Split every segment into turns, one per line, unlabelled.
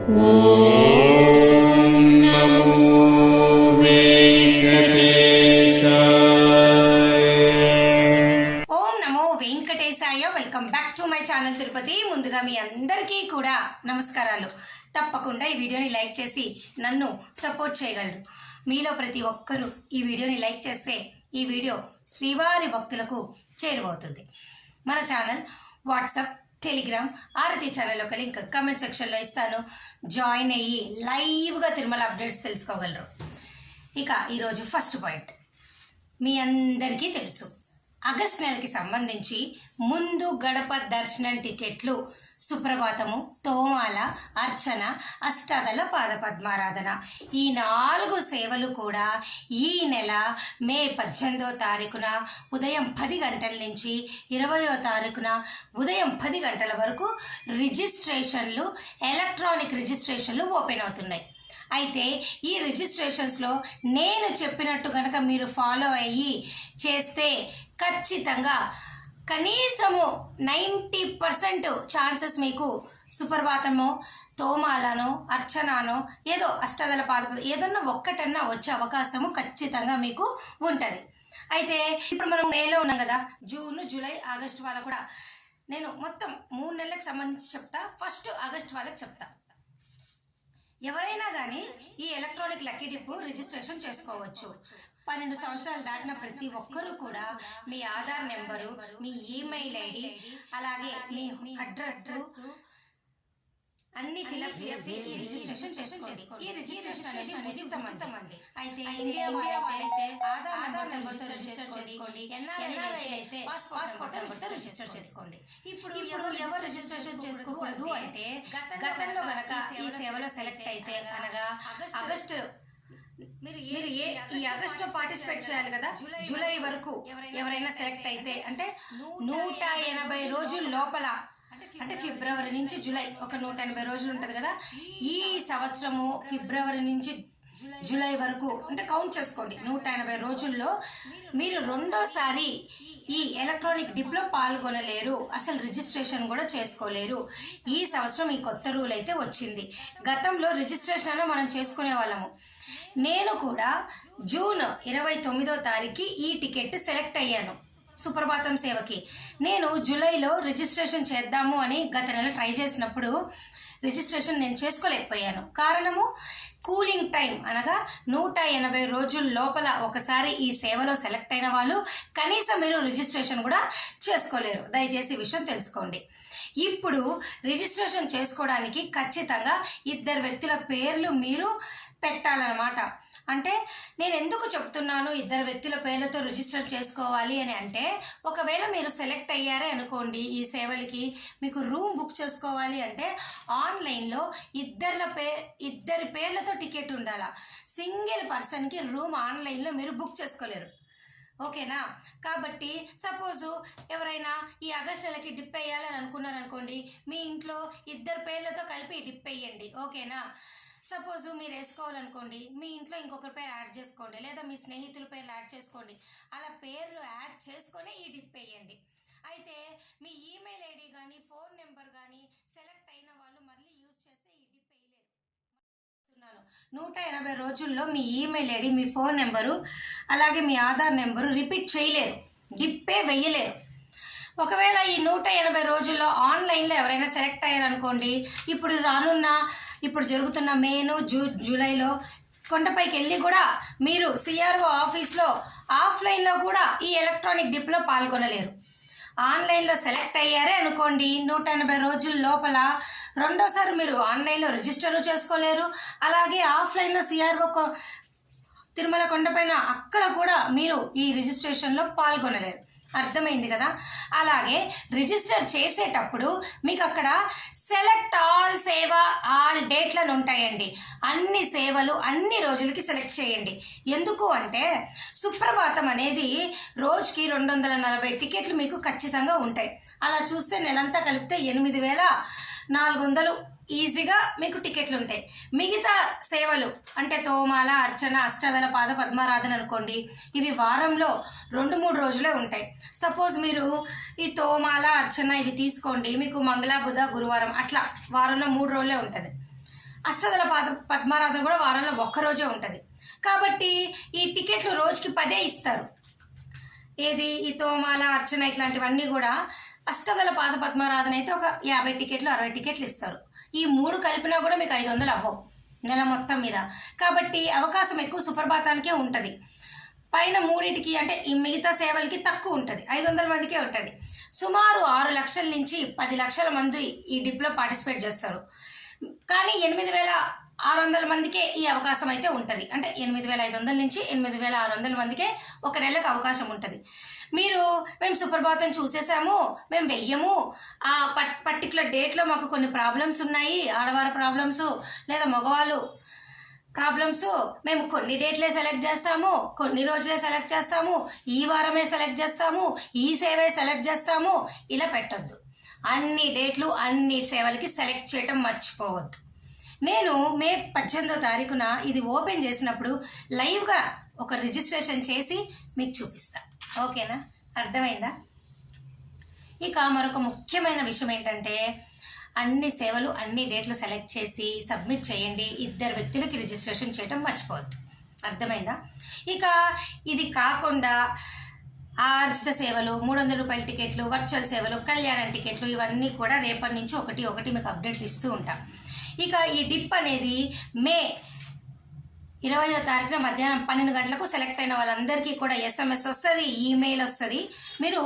Welcome back to my channel Tirupati. ముందుగా మీ అందరికీ కూడా నమస్కారాలు. తప్పకుండా ఈ వీడియోని లైక్ చేసి నన్ను సపోర్ట్ చేయగలరు. మీలో ప్రతి ఒక్కరూ ఈ వీడియోని లైక్ చేస్తే ఈ వీడియో శ్రీవారి భక్తులకు చేరువవుతుంది. మన ఛానల్ వాట్సాప్, టెలిగ్రామ్, ఆరతి ఛానల్ ఒక లింక్ కామెంట్ సెక్షన్లో ఇస్తాను. జాయిన్ అయ్యి లైవ్గా తిరుమల అప్డేట్స్ తెలుసుకోగలరు. ఇక ఈరోజు ఫస్ట్ పాయింట్, మీ అందరికీ తెలుసు ఆగస్ట్ నెలకి సంబంధించి ముందు గడప దర్శనం టికెట్లు సుప్రభాతము, తోమాల, అర్చన, అష్టాదళ పాద పద్మారాధన ఈ 4 సేవలు కూడా ఈ నెల మే 18వ తారీఖున ఉదయం 10 గంటల నుంచి 20వ తారీఖున ఉదయం 10 గంటల వరకు రిజిస్ట్రేషన్లు, ఎలక్ట్రానిక్ రిజిస్ట్రేషన్లు ఓపెన్ అవుతున్నాయి. అయితే ఈ రిజిస్ట్రేషన్స్లో నేను చెప్పినట్టు కనుక మీరు ఫాలో అయ్యి చేస్తే ఖచ్చితంగా కనీసము 90% ఛాన్సెస్ మీకు సుప్రభాతమో, తోమాలనో, అర్చనానో, ఏదో అష్టాదళ పాద ఏదన్నా ఒక్కటన్నా వచ్చే అవకాశము ఖచ్చితంగా మీకు ఉంటుంది. అయితే ఇప్పుడు మనం మేలో ఉన్నాం కదా, జూన్, జూలై, ఆగస్టు వాళ్ళకు కూడా నేను మొత్తం 3 నెలలకు సంబంధించి చెప్తా. ఫస్ట్ ఆగస్ట్ వాళ్ళకి చెప్తా. ఎవరైనా కానీ ఈ ఎలక్ట్రానిక్ లక్కీ డిప్ రిజిస్ట్రేషన్ చేసుకోవచ్చు. 12 సంవత్సరాలు దాటిన ప్రతి ఒక్కరూ కూడా మీ ఆధార్ నెంబరు, మీ ఈమెయిల్ ఐడి, అలాగే మీ అడ్రస్ అన్ని ఫిల్అప్ చేసి ఈ రిజిస్ట్రేషన్ చేసుకోండి. ఈ రిజిస్ట్రేషన్ అనేది ఉచితం అండి. అయితే ఇండియా వాళ్ళైతే ఆధార్ నెంబర్తో రిజిస్టర్ చేసుకోండి. ఎన్ఆర్ఐ అయితే పాస్పోర్ట్ నెంబర్తో రిజిస్టర్ చేసుకోండి. ఇప్పుడు ఎవరు రిజిస్ట్రేషన్ చేసుకోకూడదు అంటే, గతంలో గనక ఈ సేవలో సెలెక్ట్ అయితే అనగా ఆగస్టు మీరు ఈ ఆగస్టు పార్టిసిపేట్ చేయాలి కదా, జూలై వరకు ఎవరైనా సెలెక్ట్ అయితే అంటే 180 రోజుల లోపల, అంటే ఫిబ్రవరి నుంచి జూలై ఒక 180 రోజులు ఉంటుంది కదా, ఈ సంవత్సరము ఫిబ్రవరి నుంచి జూలై వరకు అంటే కౌంట్ చేసుకోండి. 180 రోజుల్లో మీరు రెండోసారి ఈ ఎలక్ట్రానిక్ డిప్లో పాల్గొనలేరు, అసలు రిజిస్ట్రేషన్ కూడా చేసుకోలేరు. ఈ సంవత్సరం ఈ కొత్త రూల్ అయితే వచ్చింది. గతంలో రిజిస్ట్రేషన్ అయినా మనం చేసుకునే వాళ్ళము. నేను కూడా జూన్ 29వ తారీఖుకి ఈ టికెట్ సెలెక్ట్ అయ్యాను సుప్రభాతం సేవకి. నేను జూలైలో రిజిస్ట్రేషన్ చేద్దాము అని గత నెల ట్రై చేసినప్పుడు రిజిస్ట్రేషన్ నేను చేసుకోలేకపోయాను. కారణము కూలింగ్ టైం, అనగా 180 రోజుల లోపల ఒకసారి ఈ సేవలో సెలెక్ట్ అయిన వాళ్ళు కనీసం మీరు రిజిస్ట్రేషన్ కూడా చేసుకోలేరు. దయచేసి ఈ విషయం తెలుసుకోండి. ఇప్పుడు రిజిస్ట్రేషన్ చేసుకోవడానికి ఖచ్చితంగా 2 వ్యక్తుల పేర్లు మీరు పెట్టాలన్నమాట. అంటే నేను ఎందుకు చెప్తున్నాను 2 వ్యక్తుల పేర్లతో రిజిస్టర్ చేసుకోవాలి అని అంటే, ఒకవేళ మీరు సెలెక్ట్ అయ్యారే అనుకోండి ఈ సేవలకి, మీకు రూమ్ బుక్ చేసుకోవాలి అంటే ఆన్లైన్లో 2 పేర్లతో టికెట్ ఉండాలా. సింగిల్ పర్సన్కి రూమ్ ఆన్లైన్లో మీరు బుక్ చేసుకోలేరు. ఓకేనా? కాబట్టి సపోజు ఎవరైనా ఈ ఆగస్ట్ నెలకి డిప్ వేయాలని అనుకున్నారనుకోండి, మీ ఇంట్లో 2 పేర్లతో కలిపి డిప్ వేయండి. ఓకేనా? సపోజ్ మీరు వేసుకోవాలనుకోండి, మీ ఇంట్లో ఇంకొకరి పేరు యాడ్ చేసుకోండి, లేదా మీ స్నేహితుల పేర్లు యాడ్ చేసుకోండి. అలా పేర్లు యాడ్ చేసుకొని ఈ డిప్ వేయండి. అయితే మీ ఈమెయిల్ ఐడి కానీ ఫోన్ నెంబర్ కానీ సెలెక్ట్ అయిన వాళ్ళు మళ్ళీ యూజ్ చేస్తే ఈ డిప్ వేయలేరు. 180 రోజుల్లో మీ ఈమెయిల్ ఐడి, మీ ఫోన్ నెంబరు, అలాగే మీ ఆధార్ నెంబరు రిపీట్ చేయలేరు, డిప్పే వెయ్యలేరు. ఒకవేళ ఈ 180 రోజుల్లో ఆన్లైన్లో ఎవరైనా సెలెక్ట్ అయ్యారనుకోండి, ఇప్పుడు జరుగుతున్న మేను, జూలైలో కొండపైకి వెళ్ళి కూడా మీరు సిఆర్ఓ ఆఫీస్లో ఆఫ్లైన్లో కూడా ఈ ఎలక్ట్రానిక్ డిప్లో పాల్గొనలేరు. ఆన్లైన్లో సెలెక్ట్ అయ్యారే అనుకోండి, 180 రోజుల లోపల రెండోసారి మీరు ఆన్లైన్లో రిజిస్టర్ చేసుకోలేరు. అలాగే ఆఫ్లైన్లో సిఆర్ఓ తిరుమల కొండపైన అక్కడ కూడా మీరు ఈ రిజిస్ట్రేషన్లో పాల్గొనలేరు. అర్థమైంది కదా? అలాగే రిజిస్టర్ చేసేటప్పుడు మీకు అక్కడ సెలెక్ట్ ఆల్ సేవ ఆల్ డేట్లను ఉంటాయండి. అన్ని సేవలు అన్ని రోజులకి సెలెక్ట్ చేయండి. ఎందుకు అంటే సుప్రభాతం అనేది రోజుకి 240 టికెట్లు మీకు ఖచ్చితంగా ఉంటాయి. అలా చూస్తే నెలంతా కలిపితే 8,400 ఈజీగా మీకు టికెట్లు ఉంటాయి. మిగతా సేవలు అంటే తోమాల, అర్చన, అష్టాదళ పాద పద్మారాధన అనుకోండి, ఇవి వారంలో 2-3 రోజులే ఉంటాయి. సపోజ్ మీరు ఈ తోమాల, అర్చన ఇవి తీసుకోండి, మీకు మంగళ, బుధ, గురువారం అట్లా వారంలో 3 రోజులే ఉంటుంది. అష్టదళ పద్మారాధన కూడా వారంలో ఒక్కరోజే ఉంటుంది. కాబట్టి ఈ టికెట్లు రోజుకి 10 ఇస్తారు. ఏది ఈ తోమాల అర్చన ఇట్లాంటివన్నీ కూడా అష్టదళ పద్మారాధన అయితే ఒక 50 టికెట్లు 60 టికెట్లు ఇస్తారు. ఈ 3 కలిపినా కూడా మీకు 500 అవ్వవు నెల మొత్తం మీద. కాబట్టి అవకాశం ఎక్కువ సుప్రభాతానికే ఉంటుంది. పైన 3టికి అంటే ఈ మిగతా సేవలకి తక్కువ ఉంటుంది, 500 మందికే ఉంటుంది. సుమారు 6 లక్షల నుంచి 10 లక్షల మంది ఈ డిప్లో పార్టిసిపేట్ చేస్తారు. కానీ 8,600 మందికే ఈ అవకాశం అయితే ఉంటుంది. అంటే 8,500 నుంచి 8,600 మందికే ఒక నెలకు అవకాశం ఉంటుంది. మేము సుప్రభాతం చూసేసాము, మేము వెయ్యము, ఆ పర్టికులర్ డేట్లో మాకు కొన్ని ప్రాబ్లమ్స్ ఉన్నాయి, ఆడవారి ప్రాబ్లమ్స్ లేదా మగవాళ్ళు ప్రాబ్లమ్స్, మేము కొన్ని డేట్లే సెలెక్ట్ చేస్తాము, కొన్ని రోజులే సెలెక్ట్ చేస్తాము, ఈ వారమే సెలెక్ట్ చేస్తాము, ఈ సేవే సెలెక్ట్ చేస్తాము, ఇలా పెట్టొద్దు. అన్ని డేట్లు అన్ని సేవలకి సెలెక్ట్ చేయటం మర్చిపోవద్దు. నేను మే 18వ తారీఖున ఇది ఓపెన్ చేసినప్పుడు లైవ్గా ఒక రిజిస్ట్రేషన్ చేసి మీకు చూపిస్తా. ఓకేనా? అర్థమైందా? ఇక మరొక ముఖ్యమైన విషయం ఏంటంటే అన్ని సేవలు అన్ని డేట్లు సెలెక్ట్ చేసి సబ్మిట్ చేయండి. 2 వ్యక్తులకి రిజిస్ట్రేషన్ చేయడం మర్చిపోవద్దు. అర్థమైందా? ఇక ఇది కాకుండా ఆర్జిత సేవలు, 300 రూపాయల టికెట్లు, వర్చువల్ సేవలు, కళ్యాణం టికెట్లు, ఇవన్నీ కూడా రేపటి నుంచి ఒకటి మీకు అప్డేట్లు ఇస్తూ ఉంటాం. ఇక ఈ డిప్ అనేది మే 20వ తారీఖున మధ్యాహ్నం 12 గంటలకు సెలెక్ట్ అయిన వాళ్ళందరికీ కూడా SMS వస్తుంది, ఈమెయిల్ వస్తుంది. మీరు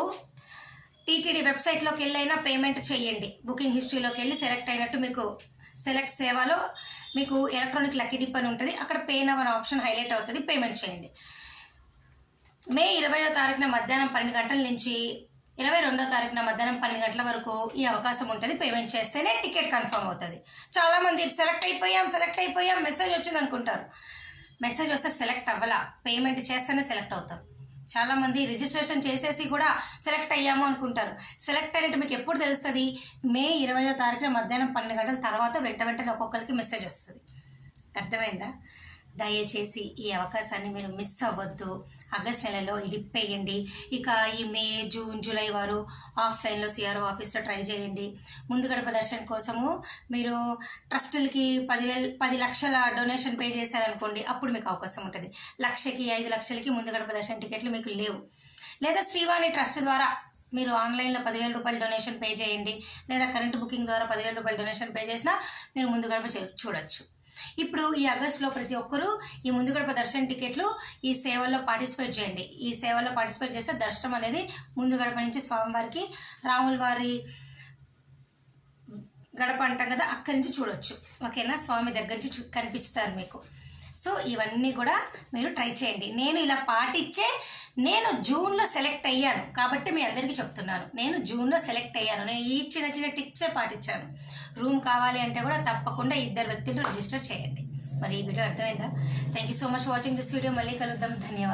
టీటీడీ వెబ్సైట్లోకి వెళ్ళైనా పేమెంట్ చేయండి. బుకింగ్ హిస్టరీలోకి వెళ్ళి సెలెక్ట్ అయినట్టు మీకు సెలెక్ట్ సేవలో మీకు ఎలక్ట్రానిక్ లక్కీ డిప్ అని ఉంటుంది, అక్కడ పే నవ్ అనే ఆప్షన్ హైలైట్ అవుతుంది, పేమెంట్ చేయండి. మే 20వ తారీఖున మధ్యాహ్నం 12 గంటల నుంచి 22వ తారీఖున మధ్యాహ్నం 12 గంటల వరకు ఈ అవకాశం ఉంటుంది. పేమెంట్ చేస్తేనే టికెట్ కన్ఫర్మ్ అవుతుంది. చాలామంది సెలెక్ట్ అయిపోయాం మెసేజ్ వచ్చింది అనుకుంటారు. మెసేజ్ వస్తే సెలెక్ట్ అవ్వాలా, పేమెంట్ చేస్తేనే సెలెక్ట్ అవుతారు. చాలామంది రిజిస్ట్రేషన్ చేసేసి కూడా సెలెక్ట్ అయ్యాము అనుకుంటారు. సెలెక్ట్ అయినట్టు మీకు ఎప్పుడు తెలుస్తుంది? మే 20వ తారీఖున మధ్యాహ్నం 12 గంటల తర్వాత వెంటనే ఒక్కొక్కరికి మెసేజ్ వస్తుంది. అర్థమైందా? దయచేసి ఈ అవకాశాన్ని మీరు మిస్ అవ్వద్దు. ఆగస్ట్ నెలలో ఇడిప్పేయండి. ఇక ఈ మే, జూన్, జూలై వారు ఆఫ్లైన్లో CRO ఆఫీస్లో ట్రై చేయండి. ముందు గడప దర్శనం కోసము మీరు ట్రస్టులకి 10 లక్షల డొనేషన్ పే చేశారనుకోండి, అప్పుడు మీకు అవకాశం ఉంటుంది. 1,00,000కి 5 లక్షలకి ముందు గడప దర్శనం టికెట్లు మీకు లేవు. లేదా శ్రీవాణి ట్రస్ట్ ద్వారా మీరు ఆన్లైన్లో 10,000 రూపాయలు డొనేషన్ పే చేయండి, లేదా కరెంట్ బుకింగ్ ద్వారా 10,000 రూపాయలు డొనేషన్ పే చేసినా మీరు ముందు గడప చూడొచ్చు. ఇప్పుడు ఈ ఆగస్టులో ప్రతి ఒక్కరూ ఈ ముందు గడప దర్శన టికెట్లు ఈ సేవల్లో పార్టిసిపేట్ చేయండి. ఈ సేవల్లో పార్టిసిపేట్ చేస్తే దర్శనం అనేది ముందు గడప నుంచి స్వామివారికి రాముల వారి గడప అంటాం కదా, అక్కడి నుంచి చూడొచ్చు. ఓకేనా? స్వామి దగ్గర నుంచి కనిపిస్తారు మీకు. సో ఇవన్నీ కూడా మీరు ట్రై చేయండి. నేను ఇలా పాటించే నేను జూన్లో సెలెక్ట్ అయ్యాను కాబట్టి మీ అందరికీ చెప్తున్నాను. నేను జూన్లో సెలెక్ట్ అయ్యాను. నేను ఈ చిన్న టిప్సే పాటించాను. రూమ్ కావాలి అంటే కూడా తప్పకుండా 2 వ్యక్తులు రిజిస్టర్ చేయండి. మరి ఈ వీడియో అర్థమైందా? Thank you so much watching this video. మళ్ళీ కలుద్దాం. ధన్యవాదాలు.